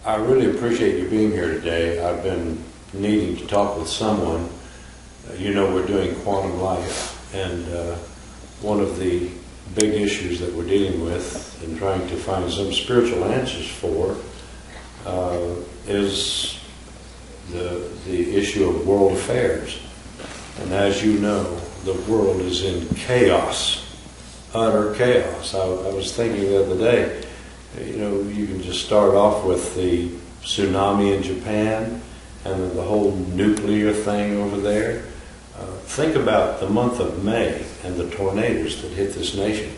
I really appreciate you being here today. I've been needing to talk with someone. We're doing Quantum Life, and one of the big issues that we're dealing with and trying to find some spiritual answers for is the issue of world affairs. And as you know, the world is in chaos, utter chaos. I was thinking the other day, you can just start off with the tsunami in Japan and then the whole nuclear thing over there. Think about the month of May and the tornadoes that hit this nation.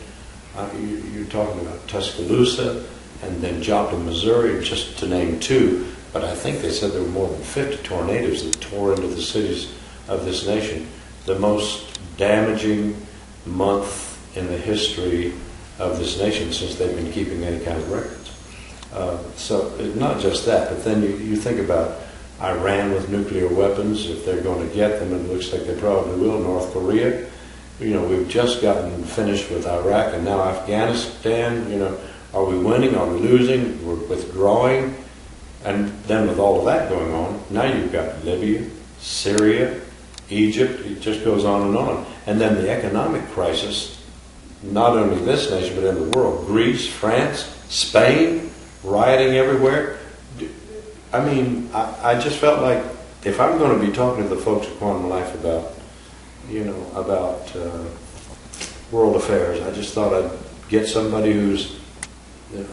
You're talking about Tuscaloosa and then Joplin, Missouri, just to name two. But I think they said there were more than 50 tornadoes that tore into the cities of this nation. The most damaging month in the history of this nation since they've been keeping any kind of records. So not just that, but then you think about Iran with nuclear weapons, if they're going to get them, and it looks like they probably will, North Korea. We've just gotten finished with Iraq, and now Afghanistan. Are we winning? Are we losing? We're withdrawing. And then with all of that going on, now you've got Libya, Syria, Egypt, it just goes on and on. And then the economic crisis, not only this nation, but in the world. Greece, France, Spain, rioting everywhere. I just felt like if I'm going to be talking to the folks at Quantum Life about world affairs, I just thought I'd get somebody who's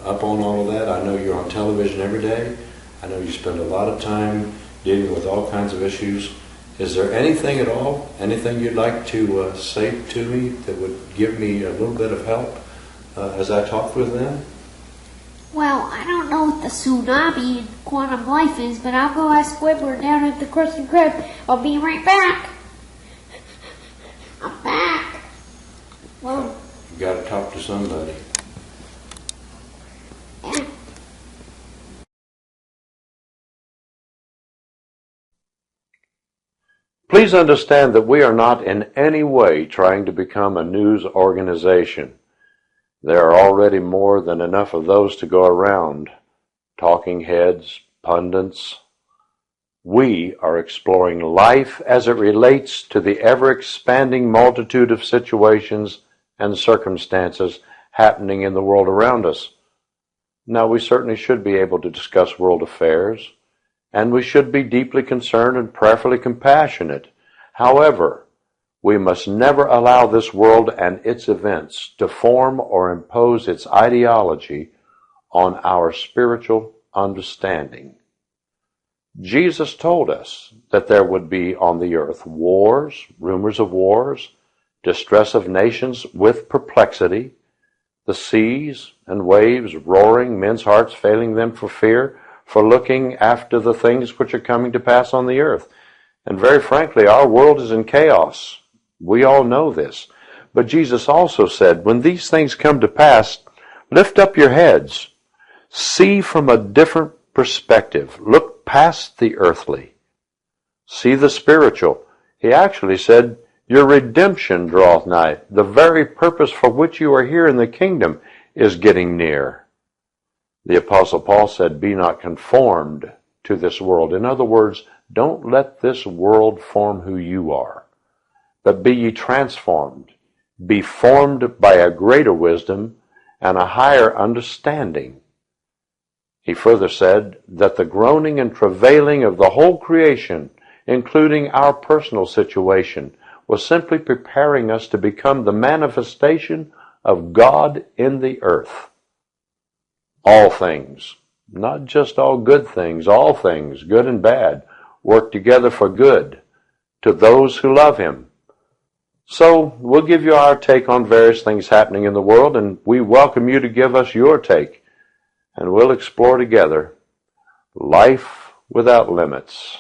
up on all of that. I know you're on television every day. I know you spend a lot of time dealing with all kinds of issues. Is there anything at all, anything you'd like to say to me that would give me a little bit of help as I talk with them? Well, I don't know what the tsunami in Quantum Life is, but I'll go ask Squidward down at the Krusty Krab. I'll be right back. I'm back. Well, You got to talk to somebody. yeah. Please understand that we are not in any way trying to become a news organization. There are already more than enough of those to go around. Talking heads, pundits. We are exploring life as it relates to the ever-expanding multitude of situations and circumstances happening in the world around us. Now, we certainly should be able to discuss world affairs, and we should be deeply concerned and prayerfully compassionate. However, we must never allow this world and its events to form or impose its ideology on our spiritual understanding. Jesus told us that there would be on the earth wars, rumors of wars, distress of nations with perplexity, the seas and waves roaring, men's hearts failing them for fear, for looking after the things which are coming to pass on the earth. And very frankly, our world is in chaos. We all know this. But Jesus also said, when these things come to pass, lift up your heads. See from a different perspective. Look past the earthly. See the spiritual. He actually said, your redemption draweth nigh. The very purpose for which you are here in the kingdom is getting near. The Apostle Paul said, be not conformed to this world. In other words, don't let this world form who you are, but be ye transformed. Be formed by a greater wisdom and a higher understanding. He further said that the groaning and travailing of the whole creation, including our personal situation, was simply preparing us to become the manifestation of God in the earth. All things, not just all good things, all things, good and bad, work together for good to those who love Him. So we'll give you our take on various things happening in the world, and we welcome you to give us your take, and we'll explore together life without limits.